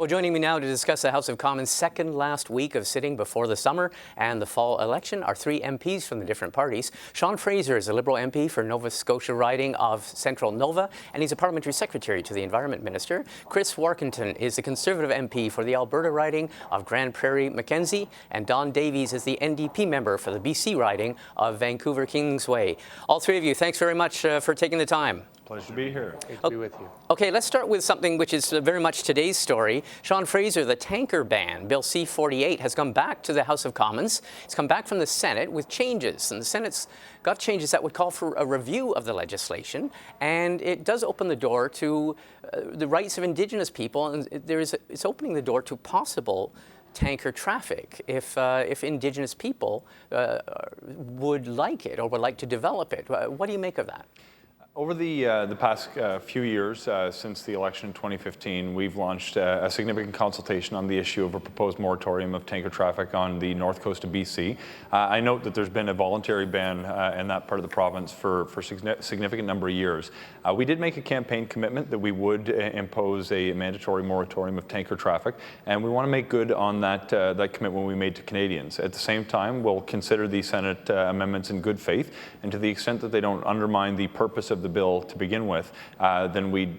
Well, joining me now to discuss the House of Commons' second last week of sitting before the summer and the fall election are three MPs from the different parties. Sean Fraser is a Liberal MP for Nova Scotia riding of Central Nova, and he's a Parliamentary Secretary to the Environment Minister. Chris Warkentin is the Conservative MP for the Alberta riding of Grand Prairie Mackenzie, and Don Davies is the NDP member for the BC riding of Vancouver Kingsway. All three of you, thanks very much for taking the time. Pleasure to be here. Great to be with you. Okay, let's start with something which is very much today's story. Sean Fraser, the tanker ban, Bill C-48, has come back to the House of Commons. It's come back from the Senate with changes, and the Senate's got changes that would call for a review of the legislation, and it does open the door to the rights of Indigenous people, and it's opening the door to possible tanker traffic if Indigenous people would like it or would like to develop it. What do you make of that? Over the past few years, since the election in 2015, we've launched a significant consultation on the issue of a proposed moratorium of tanker traffic on the north coast of BC. I note that there's been a voluntary ban in that part of the province for a significant number of years. We did make a campaign commitment that we would impose a mandatory moratorium of tanker traffic, and we want to make good on that commitment we made to Canadians. At the same time, we'll consider the Senate amendments in good faith, and to the extent that they don't undermine the purpose of the bill to begin with, then we'd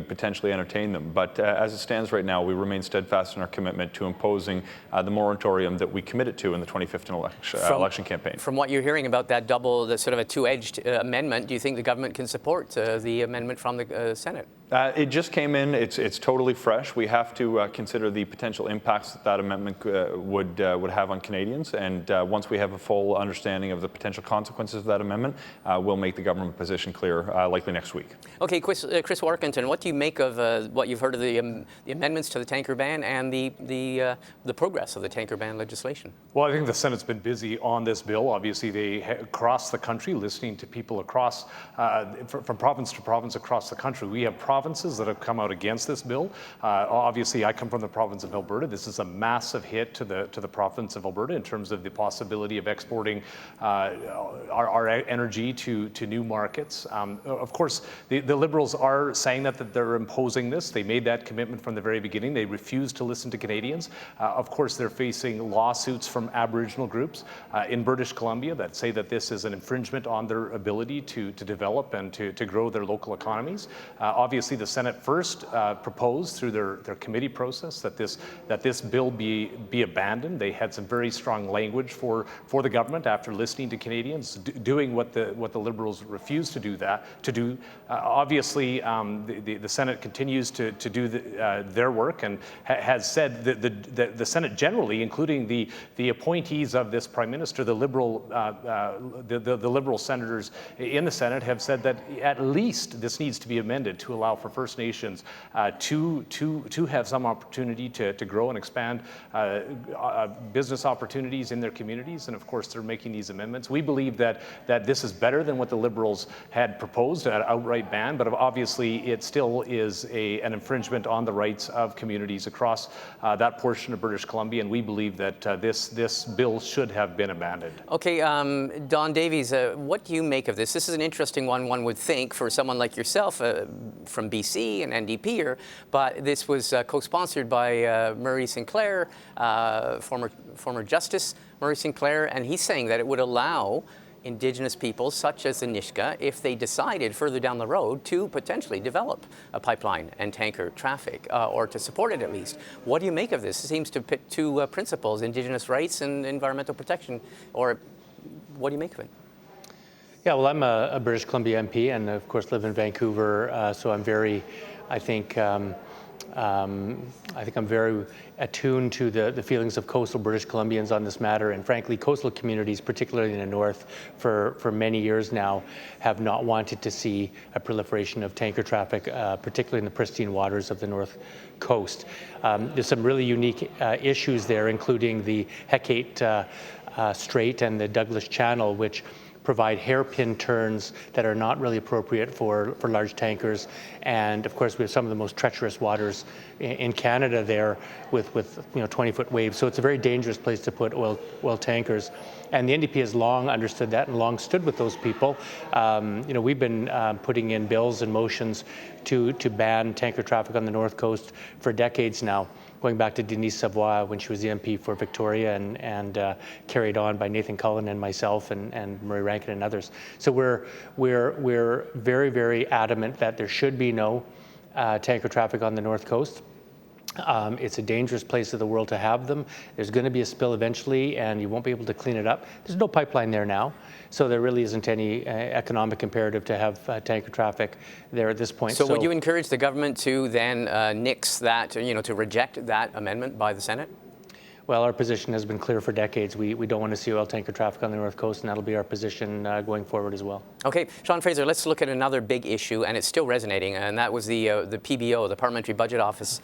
potentially entertain them. But as it stands right now, we remain steadfast in our commitment to imposing the moratorium that we committed to in the 2015 election campaign. From what you're hearing about that the sort of a two-edged amendment, do you think the government can support the amendment from the Senate? It just came in. It's totally fresh. We have to consider the potential impacts that amendment would have on Canadians, and once we have a full understanding of the potential consequences of that amendment, we'll make the government position clear, likely next week. Okay, Chris Warkentin, what do you make of what you've heard of the amendments to the tanker ban and the progress of the tanker ban legislation? Well, I think the Senate's been busy on this bill. Obviously, they across the country, listening to people across from province to province across the country. We have provinces that have come out against this bill. Obviously, I come from the province of Alberta. This is a massive hit to the province of Alberta in terms of the possibility of exporting our energy to new markets. Of course, the Liberals are saying that they're imposing this. They made that commitment from the very beginning. They refused to listen to Canadians. Of course, they're facing lawsuits from Aboriginal groups in British Columbia that say that this is an infringement on their ability to develop and to grow their local economies. Obviously, the Senate first proposed through their committee process that this bill be abandoned. They had some very strong language for the government after listening to Canadians, doing what the Liberals refused to do. Obviously, the Senate continues to do their work and has said that the Senate generally, including the appointees of this Prime Minister, the Liberal senators in the Senate have said that at least this needs to be amended to allow for First Nations to have some opportunity to grow and expand business opportunities in their communities. And of course, they're making these amendments. We believe that this is better than what the Liberals had proposed, an outright ban, but obviously it still is an infringement on the rights of communities across that portion of British Columbia, and we believe that this bill should have been abandoned. Okay, Don Davies, what do you make of this? This is an interesting one would think, for someone like yourself from BC and NDP, but this was co-sponsored by Murray Sinclair, former Justice Murray Sinclair, and he's saying that it would allow Indigenous peoples, such as the Nisga'a, if they decided further down the road to potentially develop a pipeline and tanker traffic, or to support it at least. What do you make of this? It seems to pit two principles, Indigenous rights and environmental protection, or what do you make of it? Yeah, well, I'm a British Columbia MP and, of course, live in Vancouver, so I'm very, I think I'm very attuned to the feelings of coastal British Columbians on this matter, and frankly, coastal communities, particularly in the north, for many years now, have not wanted to see a proliferation of tanker traffic, particularly in the pristine waters of the north coast. There's some really unique issues there, including the Hecate Strait and the Douglas Channel, which provide hairpin turns that are not really appropriate for large tankers. And of course, we have some of the most treacherous waters in Canada there with 20-foot waves. So it's a very dangerous place to put oil tankers. And the NDP has long understood that and long stood with those people. We've been putting in bills and motions to ban tanker traffic on the North Coast for decades now. going back to Denise Savoy when she was the MP for Victoria, and carried on by Nathan Cullen and myself and Murray Rankin and others. So we're very, very adamant that there should be no tanker traffic on the North Coast. It's a dangerous place of the world to have them. There's going to be a spill eventually, and you won't be able to clean it up. There's no pipeline there now, so there really isn't any economic imperative to have tanker traffic there at this point. So would you encourage the government to then nix that, to reject that amendment by the Senate? Well, our position has been clear for decades. We don't want to see oil tanker traffic on the North Coast, and that'll be our position going forward as well. Okay, Sean Fraser, let's look at another big issue, and it's still resonating, and that was the PBO, the Parliamentary Budget Office,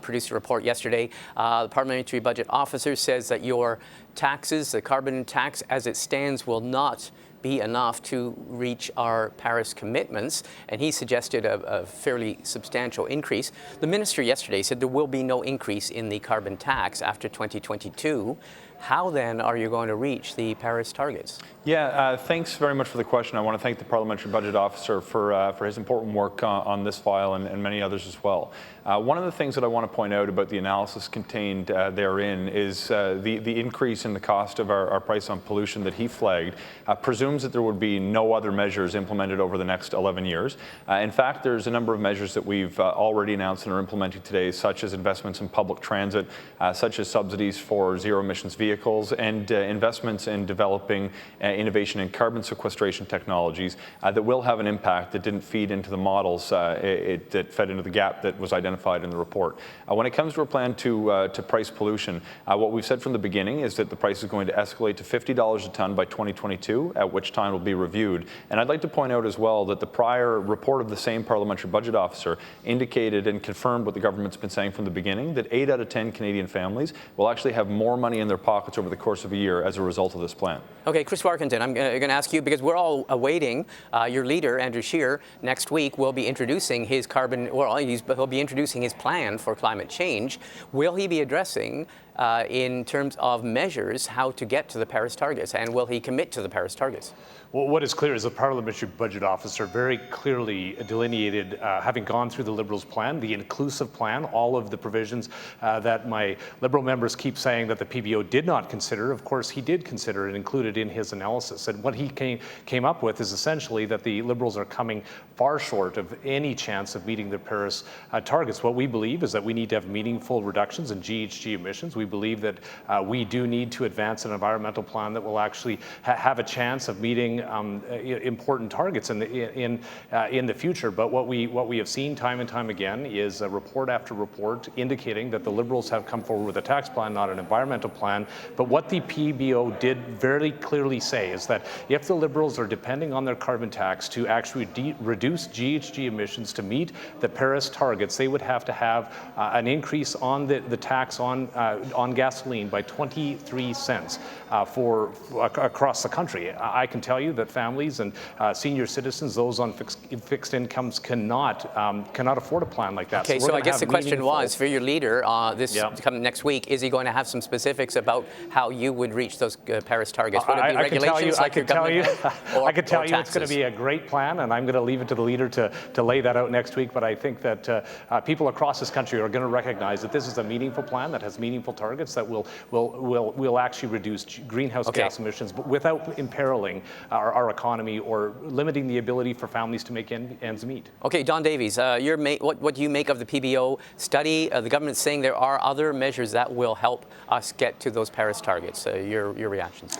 produced a report yesterday. The Parliamentary Budget Officer says that your taxes, the carbon tax as it stands, will not be enough to reach our Paris commitments, and he suggested a fairly substantial increase. The minister yesterday said there will be no increase in the carbon tax after 2022. How then are you going to reach the Paris targets? Yeah, thanks very much for the question. I want to thank the Parliamentary Budget Officer for his important work on this file and many others as well. One of the things that I want to point out about the analysis contained therein is the increase in the cost of our price on pollution that he flagged presumes that there would be no other measures implemented over the next 11 years. In fact, there's a number of measures that we've already announced and are implementing today, such as investments in public transit, such as subsidies for zero emissions vehicles, and investments in developing innovation in carbon sequestration technologies that will have an impact that didn't feed into the models that fed into the gap that was identified in the report. When it comes to a plan to price pollution, what we've said from the beginning is that the price is going to escalate to $50 a ton by 2022, at which time it will be reviewed. And I'd like to point out as well that the prior report of the same Parliamentary Budget Officer indicated and confirmed what the government's been saying from the beginning, that 8 out of 10 Canadian families will actually have more money in their pockets over the course of a year as a result of this plan. Okay, Chris Warkentin, I'm going to ask you, because we're all awaiting your leader, Andrew Scheer, next week will be introducing his he'll be introducing his plan for climate change. Will he be addressing in terms of measures how to get to the Paris targets, and will he commit to the Paris targets? Well, what is clear is the Parliamentary Budget Officer very clearly delineated, having gone through the Liberals' plan, the inclusive plan, all of the provisions that my Liberal members keep saying that the PBO did not consider. Of course, he did consider and included in his analysis. And what he came up with is essentially that the Liberals are coming far short of any chance of meeting the Paris targets. What we believe is that we need to have meaningful reductions in GHG emissions. We believe that we do need to advance an environmental plan that will actually have a chance of meeting important targets in the future. But what we have seen time and time again is report after report indicating that the Liberals have come forward with a tax plan, not an environmental plan. But what the PBO did very clearly say is that if the Liberals are depending on their carbon tax to actually reduce GHG emissions to meet the Paris targets, they would have to have an increase on the tax on gasoline by 23 cents across the country. I can tell you that families and senior citizens, those on fixed incomes, cannot afford a plan like that. Okay, so I guess the question was, for your leader coming next week, is he going to have some specifics about how you would reach those Paris targets? Would it be regulations like your government had? I can tell you it's going to be a great plan, and I'm going to leave it to the leader to lay that out next week. But I think that people across this country are going to recognize that this is a meaningful plan that has meaningful targets that will actually reduce greenhouse gas emissions, but without imperiling our economy or limiting the ability for families to make ends meet. Okay, Don Davies, what do you make of the PBO study? The government's saying there are other measures that will help us get to those Paris targets. Your reactions?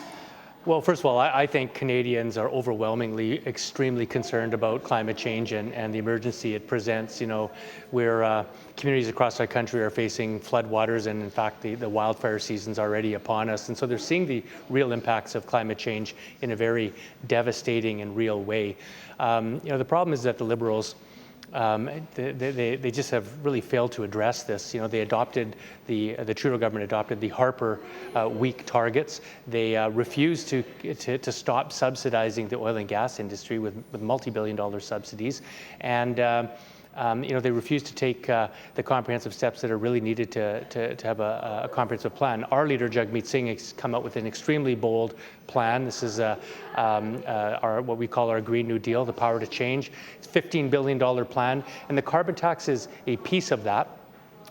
Well, first of all, I think Canadians are overwhelmingly extremely concerned about climate change and the emergency it presents. Where communities across our country are facing floodwaters, and in fact, the wildfire season's already upon us. And so they're seeing the real impacts of climate change in a very devastating and real way. The problem is that the Liberals, they just have really failed to address this. They adopted the Trudeau government adopted the Harper weak targets. They refused to stop subsidizing the oil and gas industry with multi-billion-dollar subsidies, and they refused to take the comprehensive steps that are really needed to have a comprehensive plan. Our leader, Jagmeet Singh, has come up with an extremely bold plan. This is what we call our Green New Deal, the Power to Change. It's a $15 billion plan, and the carbon tax is a piece of that.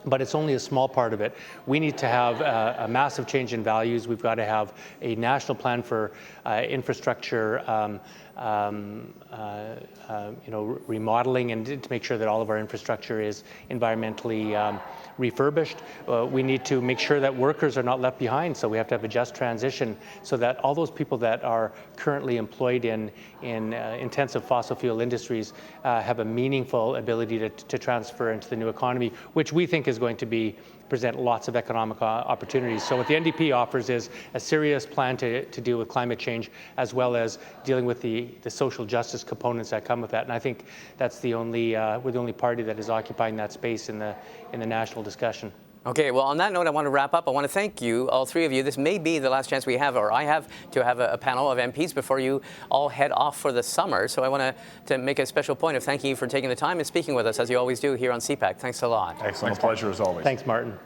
but it's only a small part of it. We need to have a massive change in values. We've got to have a national plan for infrastructure remodeling, and to make sure that all of our infrastructure is environmentally refurbished. We need to make sure that workers are not left behind, so we have to have a just transition so that all those people that are currently employed in intensive fossil fuel industries have a meaningful ability to transfer into the new economy, which we think is going to present lots of economic opportunities. So what the NDP offers is a serious plan to deal with climate change, as well as dealing with the social justice components that come with that. And I think that's we're the only party that is occupying that space in the national discussion. Okay, well, on that note, I want to wrap up. I want to thank you, all three of you. This may be the last chance we have, or I have, to have a panel of MPs before you all head off for the summer. So I want to make a special point of thanking you for taking the time and speaking with us, as you always do here on CPAC. Thanks a lot. Excellent. Pleasure as always. Thanks, Martin.